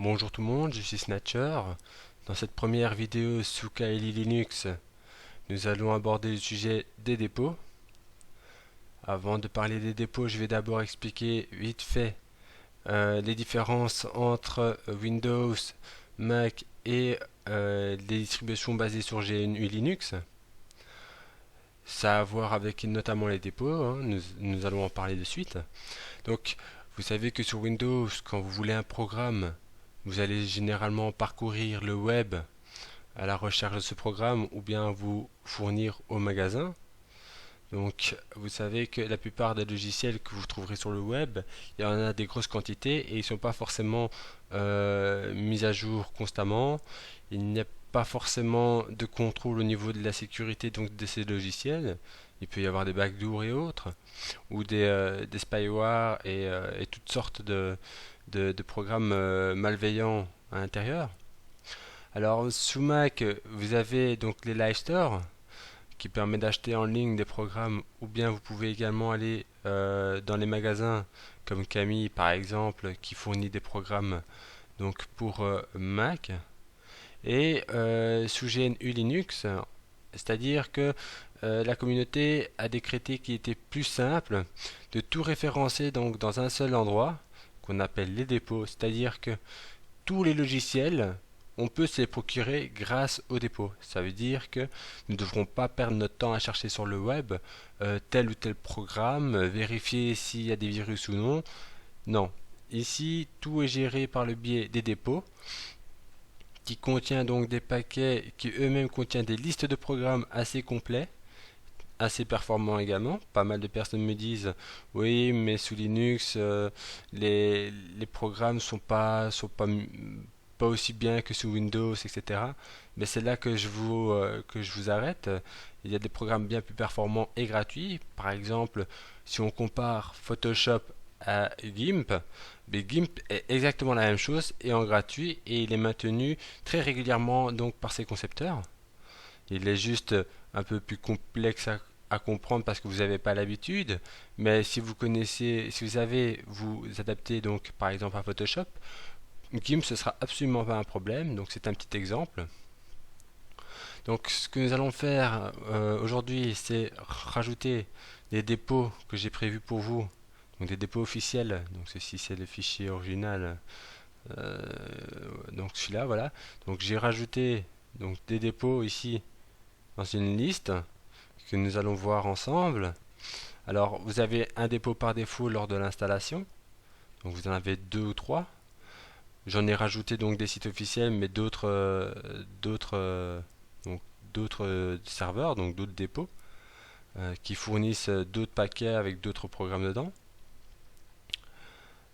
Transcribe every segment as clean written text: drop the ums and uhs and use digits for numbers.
Bonjour tout le monde, je suis Snatcher. Dans cette première vidéo sous Kali Linux, nous allons aborder le sujet des dépôts. Avant de parler des dépôts, je vais d'abord expliquer vite fait les différences entre Windows, Mac et les distributions basées sur GNU Linux. Ça a à voir avec notamment les dépôts, hein, nous allons en parler de suite. Donc, vous savez que sur Windows, quand vous voulez un programme, vous allez généralement parcourir le web à la recherche de ce programme ou bien vous fournir au magasin. Donc vous savez que la plupart des logiciels que vous trouverez sur le web, il y en a des grosses quantités et ils ne sont pas forcément mis à jour constamment. Il n'y a pas forcément de contrôle au niveau de la sécurité donc de ces logiciels. Il peut y avoir des backdoors et autres, ou des spyware et toutes sortes de programmes malveillants à l'intérieur. Alors sous Mac, vous avez donc les Live Store qui permet d'acheter en ligne des programmes, ou bien vous pouvez également aller dans les magasins comme Camille par exemple qui fournit des programmes donc pour Mac et sous GNU Linux, c'est-à-dire que la communauté a décrété qu'il était plus simple de tout référencer donc dans un seul endroit qu'on appelle les dépôts, c'est-à-dire que tous les logiciels, on peut se les procurer grâce au dépôt. Ça veut dire que nous ne devrons pas perdre notre temps à chercher sur le web tel ou tel programme, vérifier s'il y a des virus ou non. Non. Ici, tout est géré par le biais des dépôts, qui contient donc des paquets qui eux-mêmes contiennent des listes de programmes assez complets, assez performants également. Pas mal de personnes me disent oui, mais sous Linux, les programmes sont pas aussi bien que sous Windows, etc. Mais c'est là que je vous arrête. Il y a des programmes bien plus performants et gratuits. Par exemple, si on compare Photoshop à GIMP, mais GIMP est exactement la même chose et en gratuit et il est maintenu très régulièrement donc par ses concepteurs. Il est juste un peu plus complexe à comprendre parce que vous n'avez pas l'habitude, mais si vous connaissez, si vous savez vous adapter donc par exemple à Photoshop, GIMP ce sera absolument pas un problème, donc c'est un petit exemple. Donc ce que nous allons faire aujourd'hui, c'est rajouter des dépôts que j'ai prévus pour vous, donc des dépôts officiels. Donc ceci c'est le fichier original, euh, donc celui-là, voilà. Donc j'ai rajouté donc des dépôts ici dans une liste que nous allons voir ensemble. Alors vous avez un dépôt par défaut lors de l'installation, donc vous en avez deux ou trois. J'en ai rajouté donc des sites officiels, mais donc d'autres serveurs, donc d'autres dépôts, qui fournissent d'autres paquets avec d'autres programmes dedans.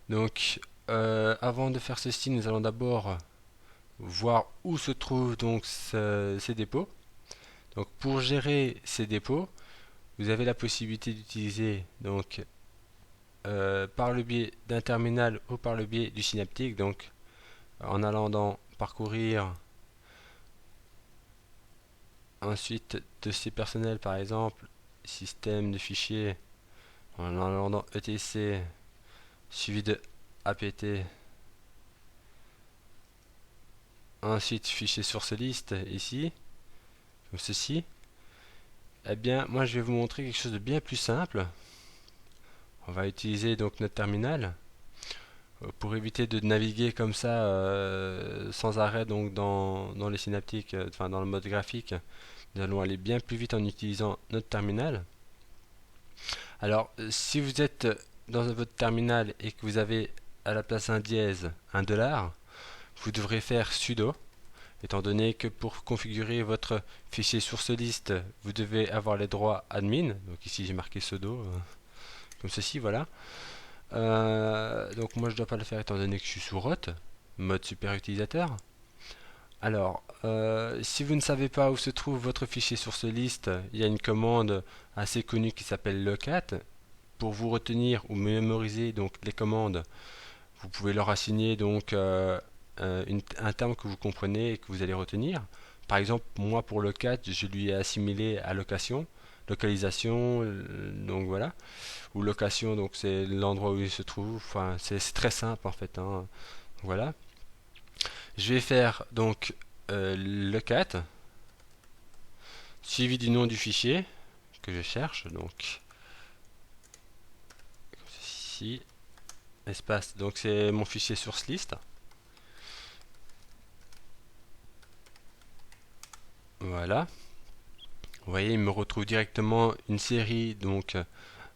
Donc, avant de faire ceci, nous allons d'abord voir où se trouvent donc ces dépôts. Donc, pour gérer ces dépôts, vous avez la possibilité d'utiliser donc par le biais d'un terminal ou par le biais du synaptique. Donc, en allant dans parcourir ensuite dossier personnel par exemple, système de fichiers, en allant dans etc suivi de apt, ensuite fichier source liste ici, comme ceci. Eh bien moi je vais vous montrer quelque chose de bien plus simple. On va utiliser donc notre terminal pour éviter de naviguer comme ça sans arrêt donc dans les synaptiques, enfin dans le mode graphique. Nous allons aller bien plus vite en utilisant notre terminal. Alors si vous êtes dans votre terminal et que vous avez à la place d'un dièse un $, vous devrez faire sudo, étant donné que pour configurer votre fichier source liste, vous devez avoir les droits admin. Donc ici j'ai marqué sudo, comme ceci, voilà. Donc moi je ne dois pas le faire étant donné que je suis sous root, mode super utilisateur. Alors, si vous ne savez pas où se trouve votre fichier source liste, il y a une commande assez connue qui s'appelle locat. Pour vous retenir ou mémoriser donc les commandes, vous pouvez leur assigner donc un terme que vous comprenez et que vous allez retenir. Par exemple, moi pour locat, je lui ai assimilé à location, localisation, donc voilà, ou location, donc c'est l'endroit où il se trouve. Enfin, c'est très simple en fait, hein. Voilà. Je vais faire donc le cat suivi du nom du fichier que je cherche, donc ici, espace, donc c'est mon fichier source list. Voilà. Vous voyez, il me retrouve directement une série donc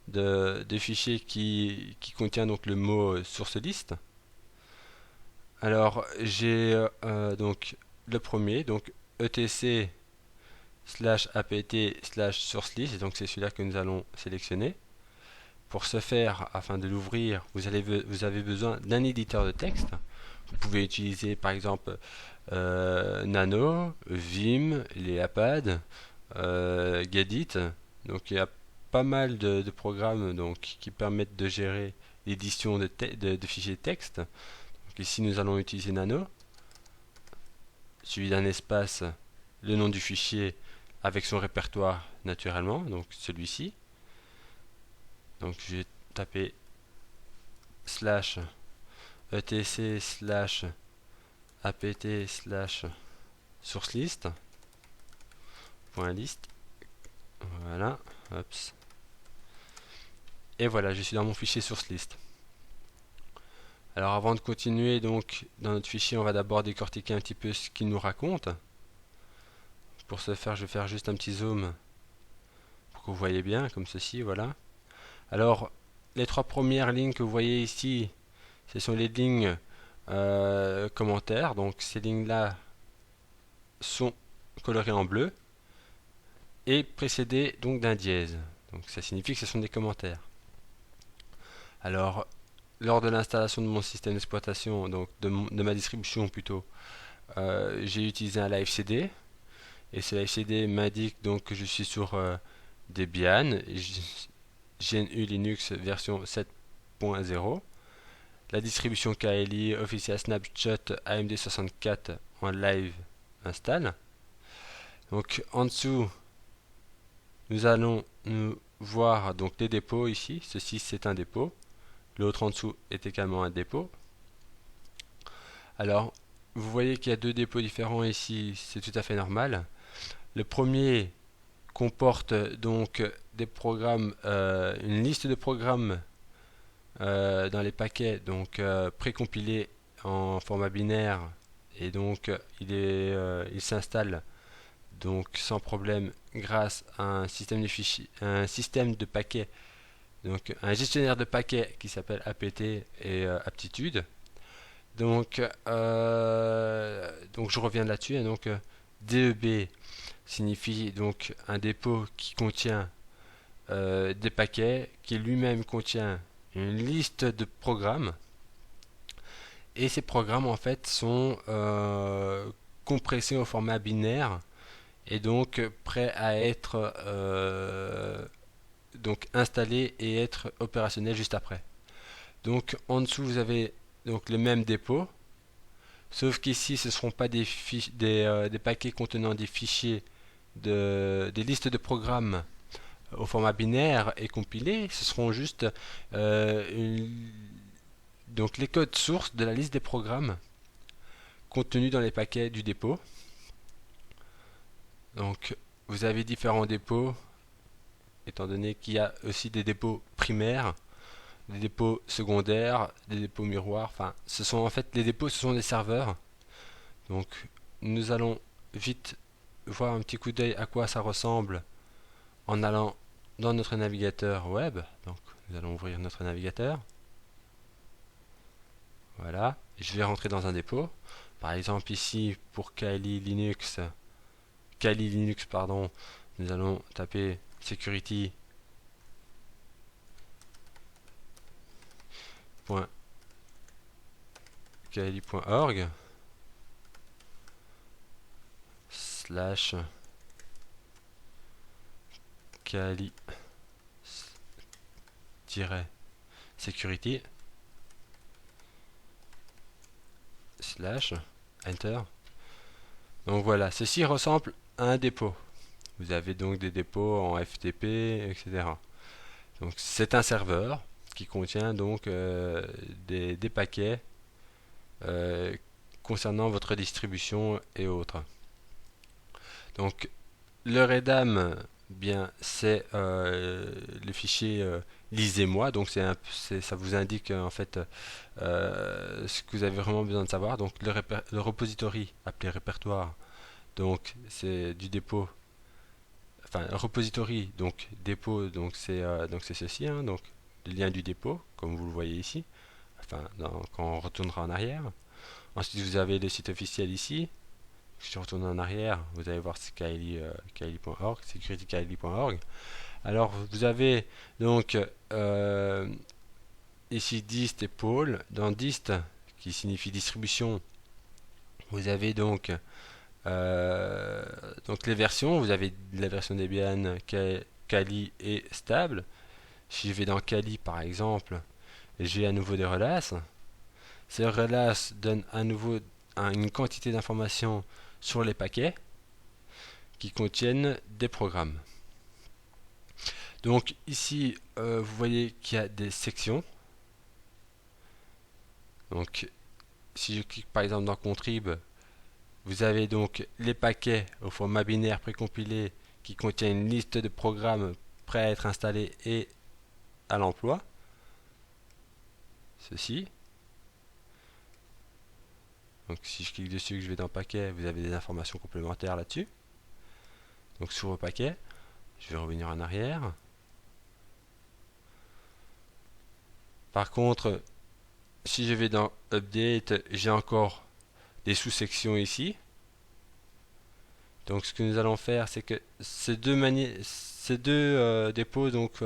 de fichiers qui contient donc le mot source list. Alors j'ai donc le premier, donc etc /apt /source list, donc c'est celui-là que nous allons sélectionner. Pour ce faire, afin de l'ouvrir, vous avez besoin d'un éditeur de texte. Vous pouvez utiliser par exemple Nano, Vim, Leapad, Gedit. Donc il y a pas mal de programmes donc, qui permettent de gérer l'édition de fichiers texte. Donc ici nous allons utiliser Nano, suivi d'un espace, le nom du fichier avec son répertoire naturellement, donc celui-ci. Donc je vais taper slash etc slash apt slash source list point list. Voilà, Hops. Et voilà, je suis dans mon fichier source list. Alors avant de continuer donc dans notre fichier, on va d'abord décortiquer un petit peu ce qu'il nous raconte. Pour ce faire, je vais faire juste un petit zoom pour que vous voyez bien, comme ceci, voilà. Alors, les trois premières lignes que vous voyez ici, ce sont les lignes commentaires. Donc ces lignes-là sont colorées en bleu et précédées donc d'un dièse. Donc ça signifie que ce sont des commentaires. Alors, lors de l'installation de mon système d'exploitation, donc de ma distribution plutôt, j'ai utilisé un live CD. Et ce live CD m'indique donc que je suis sur Debian, GNU Linux version 7.0. La distribution KLI Official Snapshot AMD64 en live installe. Donc en dessous, nous allons nous voir donc les dépôts ici. Ceci c'est un dépôt. L'autre en dessous est également un dépôt. Alors, vous voyez qu'il y a deux dépôts différents ici, c'est tout à fait normal. Le premier comporte donc des programmes, une liste de programmes dans les paquets donc précompilés en format binaire et donc il s'installe donc sans problème grâce à un système de fichiers, un système de paquets, donc un gestionnaire de paquets qui s'appelle apt et aptitude. Donc je reviens là-dessus. Donc DEB signifie donc un dépôt qui contient des paquets, qui lui-même contient une liste de programmes. Et ces programmes en fait sont compressés au format binaire et donc prêts à être donc installés et être opérationnels juste après. Donc en dessous vous avez donc le même dépôt, sauf qu'ici ce ne seront pas des paquets contenant des fichiers des listes de programmes au format binaire et compilés, ce seront juste donc les codes sources de la liste des programmes contenus dans les paquets du dépôt. Donc vous avez différents dépôts, étant donné qu'il y a aussi des dépôts primaires, des dépôts secondaires, des dépôts miroirs. Enfin, ce sont en fait les dépôts, ce sont des serveurs. Donc nous allons vite voir un petit coup d'œil à quoi ça ressemble en allant dans notre navigateur web. Donc nous allons ouvrir notre navigateur. Voilà, je vais rentrer dans un dépôt. Par exemple ici pour Kali Linux, pardon, nous allons taper security.kali.org slash kali-security slash enter. Donc voilà, ceci ressemble à un dépôt. Vous avez donc des dépôts en FTP, etc. Donc c'est un serveur qui contient donc des paquets concernant votre distribution et autres. Donc le redam, bien c'est le fichier lisez-moi, donc ça vous indique en fait ce que vous avez vraiment besoin de savoir. Donc le repository appelé répertoire, donc c'est du dépôt, enfin repository, donc dépôt, donc c'est ceci, hein, donc le lien du dépôt comme vous le voyez ici, enfin quand on retournera en arrière. Ensuite vous avez le site officiel ici. Si je retourne en arrière, vous allez voir c'est kali.org, security.kali.org. Alors vous avez donc ici dist et pôle. Dans dist, qui signifie distribution, vous avez donc les versions. Vous avez la version Debian, Kali et stable. Si je vais dans Kali par exemple, j'ai à nouveau des relaces. Ces relaces donnent à nouveau une quantité d'informations sur les paquets qui contiennent des programmes. Donc ici, vous voyez qu'il y a des sections. Donc si je clique par exemple dans Contrib, vous avez donc les paquets au format binaire précompilé qui contiennent une liste de programmes prêts à être installés et à l'emploi. Ceci. Donc si je clique dessus, que je vais dans paquet, vous avez des informations complémentaires là-dessus. Donc sur le paquet, je vais revenir en arrière. Par contre, si je vais dans Update, j'ai encore des sous-sections ici. Donc ce que nous allons faire, c'est que ces deux dépôts, donc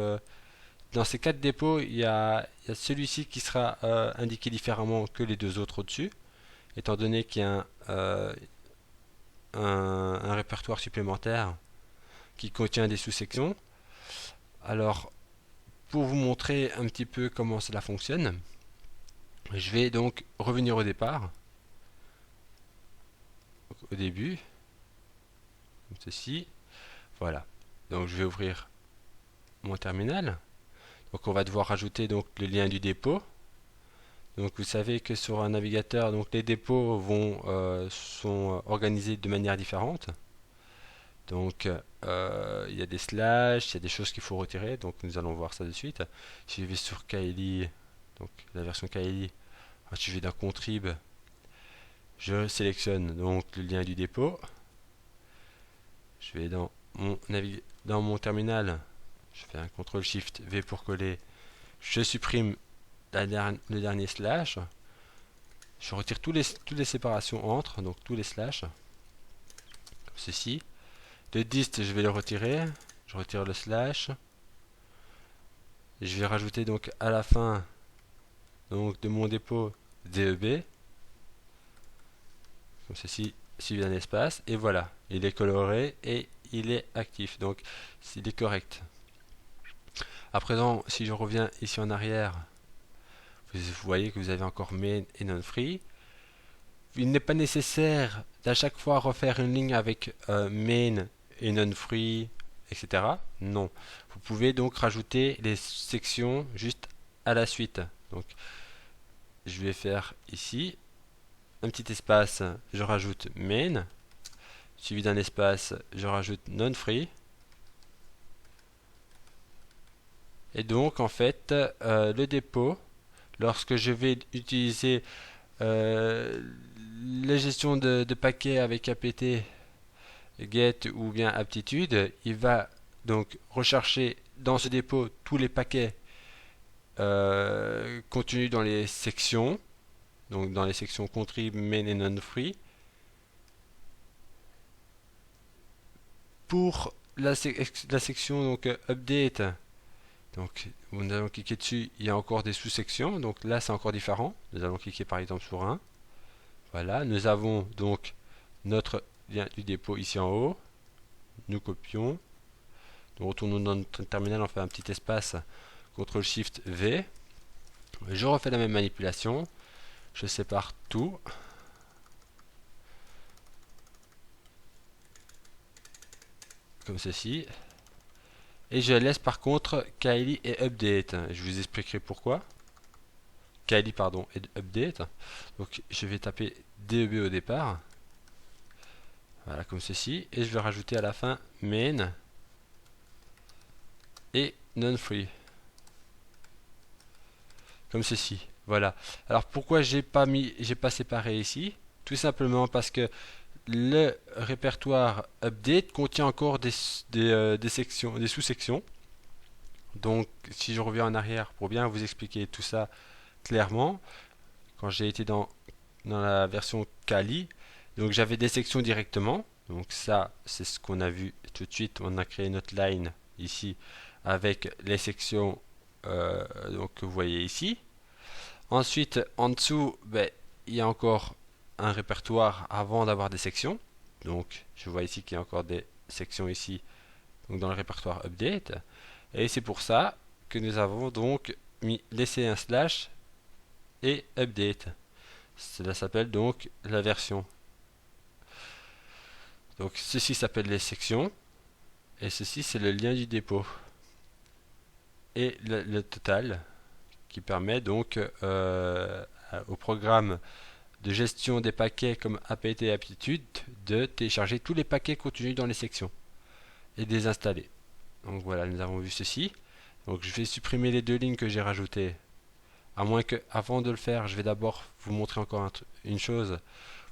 dans ces 4 dépôts, il y a celui-ci qui sera indiqué différemment que les deux autres au-dessus, étant donné qu'il y a un répertoire supplémentaire qui contient des sous-sections. Alors, pour vous montrer un petit peu comment cela fonctionne, je vais donc revenir au départ, au début, comme ceci. Voilà. Donc je vais ouvrir mon terminal. Donc on va devoir rajouter donc le lien du dépôt. Donc vous savez que sur un navigateur, donc les dépôts sont organisés de manière différente. Donc il y a des slash, il y a des choses qu'il faut retirer. Donc nous allons voir ça de suite. Si je vais sur Kali, donc la version Kali, si je vais dans Contrib, je sélectionne donc le lien du dépôt. Je vais dans mon terminal, je fais un CTRL-SHIFT-V pour coller. Je supprime le dernier slash. Je retire toutes les séparations entre, donc tous les slash. Comme ceci. Le dist, je vais le retirer. Je retire le slash. Je vais rajouter donc à la fin donc de mon dépôt DEB. Comme ceci, suivi d'un espace. Et voilà, il est coloré et il est actif. Donc, il est correct. À présent, si je reviens ici en arrière, vous voyez que vous avez encore main et non-free. Il n'est pas nécessaire d'à chaque fois refaire une ligne avec main et non-free, etc. Non. Vous pouvez donc rajouter les sections juste à la suite. Donc, je vais faire ici un petit espace, je rajoute main, suivi d'un espace, je rajoute non-free. Et donc, en fait, le dépôt, lorsque je vais utiliser la gestion de paquets avec apt get ou bien aptitude, il va donc rechercher dans ce dépôt tous les paquets contenus dans les sections, donc dans les sections contrib, main et non-free. Pour la section donc update, donc nous allons cliquer dessus, il y a encore des sous-sections, donc là c'est encore différent. Nous allons cliquer par exemple sur un. Voilà, nous avons donc notre lien du dépôt ici en haut. Nous copions. Nous retournons dans notre terminal, on fait un petit espace, CTRL-SHIFT-V. Je refais la même manipulation. Je sépare tout. Comme ceci. Et je laisse par contre Kali et Update. Je vous expliquerai pourquoi. Kali pardon et Update. Donc je vais taper DEB au départ. Voilà, comme ceci. Et je vais rajouter à la fin main et non-free. Comme ceci. Voilà. Alors pourquoi j'ai pas séparé ici? Tout simplement parce que le répertoire update contient encore des sections, des sous-sections. Donc si je reviens en arrière pour bien vous expliquer tout ça clairement, quand j'ai été dans la version Kali, donc j'avais des sections directement. Donc ça, c'est ce qu'on a vu tout de suite. On a créé notre line ici avec les sections donc, que vous voyez ici. Ensuite, en dessous, il y a encore un répertoire avant d'avoir des sections. Donc je vois ici qu'il y a encore des sections ici, donc dans le répertoire update. Et c'est pour ça que nous avons donc laissé un slash et update. Cela s'appelle donc la version. Donc ceci s'appelle les sections et ceci c'est le lien du dépôt et le total qui permet donc au programme de gestion des paquets comme apt aptitude de télécharger tous les paquets contenus dans les sections et de les installer. Donc voilà, nous avons vu ceci. Donc je vais supprimer les deux lignes que j'ai rajoutées. À moins que, avant de le faire, je vais d'abord vous montrer encore une chose.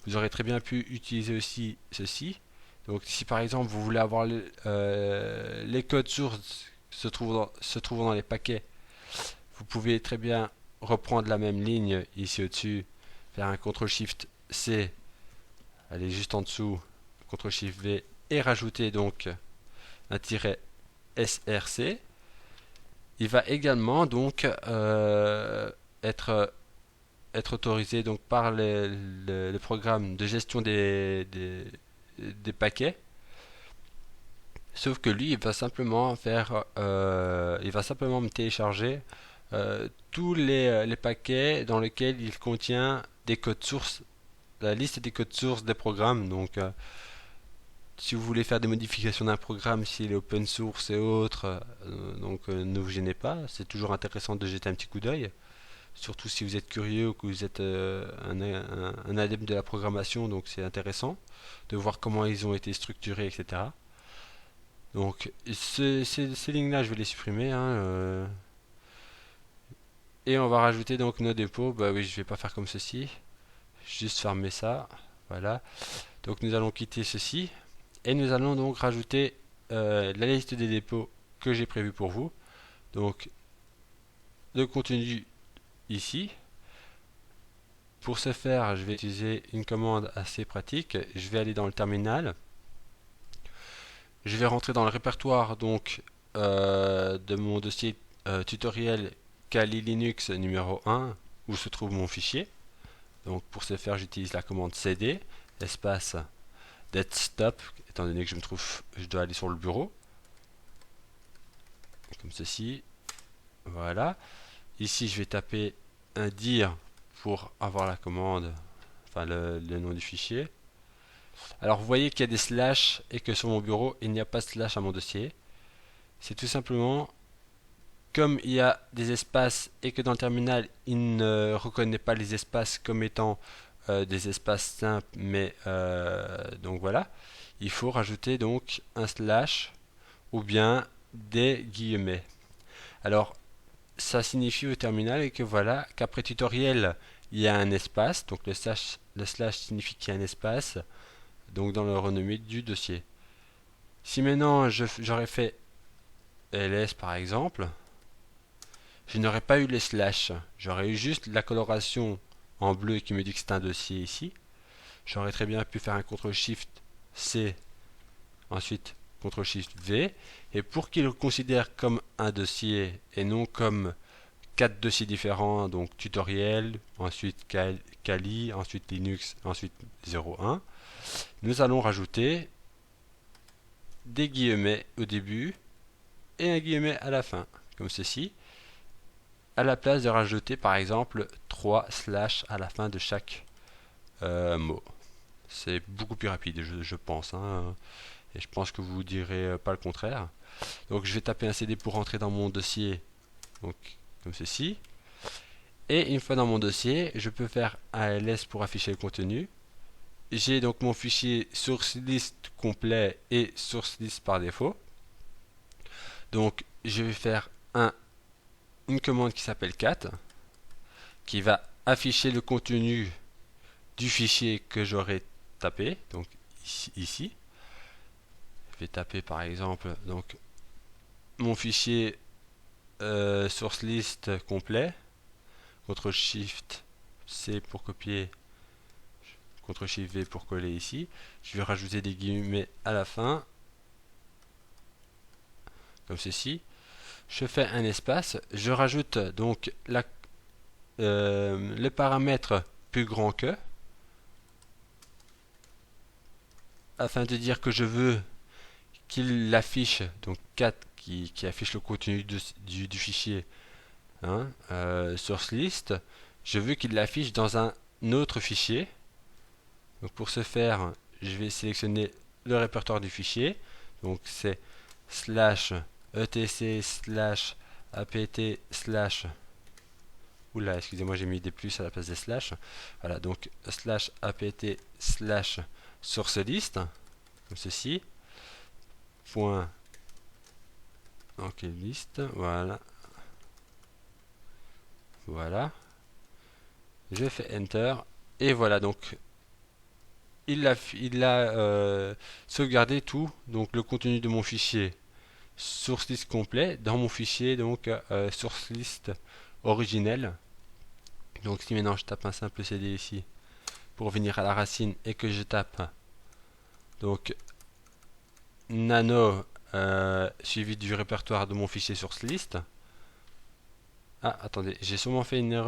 Vous aurez très bien pu utiliser aussi ceci. Donc si par exemple vous voulez avoir les codes sources se trouvant dans les paquets, vous pouvez très bien reprendre la même ligne ici au-dessus, faire un CTRL-SHIFT-C, aller juste en dessous, CTRL-SHIFT-V et rajouter donc un tiret SRC. Il va également donc être autorisé donc par le programme de gestion des paquets. Sauf que lui, il va simplement me télécharger tous les paquets dans lesquels il contient des codes sources, la liste des codes sources des programmes. Donc si vous voulez faire des modifications d'un programme, s'il est open source et autres, ne vous gênez pas, c'est toujours intéressant de jeter un petit coup d'œil, surtout si vous êtes curieux ou que vous êtes un adepte de la programmation, donc c'est intéressant de voir comment ils ont été structurés, etc. Donc ces lignes-là, je vais les supprimer, et on va rajouter donc nos dépôts. Bah oui, je vais pas faire comme ceci, juste fermer ça, voilà. Donc nous allons quitter ceci. Et nous allons donc rajouter la liste des dépôts que j'ai prévu pour vous. Donc le contenu ici. Pour ce faire, je vais utiliser une commande assez pratique. Je vais aller dans le terminal. Je vais rentrer dans le répertoire donc de mon dossier tutoriel Kali Linux numéro 1 où se trouve mon fichier. Donc pour ce faire, j'utilise la commande cd espace desktop, étant donné que je dois aller sur le bureau, comme ceci. Voilà. Ici, je vais taper un dir pour avoir la commande, enfin le nom du fichier. Alors, vous voyez qu'il y a des slash et que sur mon bureau, il n'y a pas de slash à mon dossier. C'est tout simplement comme il y a des espaces et que dans le terminal, il ne reconnaît pas les espaces comme étant des espaces simples, mais donc voilà. Il faut rajouter donc un slash ou bien des guillemets. Alors ça signifie au terminal que voilà qu'après tutoriel il y a un espace, donc le slash signifie qu'il y a un espace, donc dans le renommé du dossier. Si maintenant j'aurais fait ls par exemple, je n'aurais pas eu les slash, j'aurais eu juste la coloration en bleu qui me dit que c'est un dossier ici. J'aurais très bien pu faire un CTRL-SHIFT-C, ensuite CTRL-SHIFT-V, et pour qu'il le considère comme un dossier et non comme 4 dossiers différents, donc tutoriel, ensuite Kali, ensuite Linux, ensuite 01, nous allons rajouter des guillemets au début et un guillemet à la fin, comme ceci, à la place de rajouter par exemple 3 slash à la fin de chaque mot. C'est beaucoup plus rapide, je pense, et je pense que vous ne direz pas le contraire. Donc je vais taper un cd pour rentrer dans mon dossier, donc comme ceci. Et une fois dans mon dossier, je peux faire un ls pour afficher le contenu. j'ai donc mon fichier source list complet et source list par défaut. Donc je vais faire une commande qui s'appelle cat, qui va afficher le contenu du fichier que j'aurai tapé, donc ici. Je vais taper par exemple donc mon fichier source list complet, CTRL SHIFT C pour copier, CTRL SHIFT V pour coller ici. Je vais rajouter des guillemets à la fin, comme ceci. Je fais un espace, je rajoute donc le paramètre plus grand que, afin de dire que je veux qu'il affiche, donc 4 qui affiche le contenu du fichier, hein, source list. Je veux qu'il l'affiche dans un autre fichier. Donc pour ce faire, je vais sélectionner le répertoire du fichier. Donc c'est /etc/apt/ oula, excusez-moi, j'ai mis des plus à la place des slash. Voilà, donc /apt/source list, comme ceci. Point, ok, liste, voilà. Voilà. Je fais Enter. Et voilà, donc il a sauvegardé tout, donc le contenu de mon fichier source list complet dans mon fichier donc source list originel. Donc si maintenant je tape un simple cd ici pour venir à la racine et que je tape donc nano suivi du répertoire de mon fichier source list. Ah attendez, j'ai sûrement fait une erreur.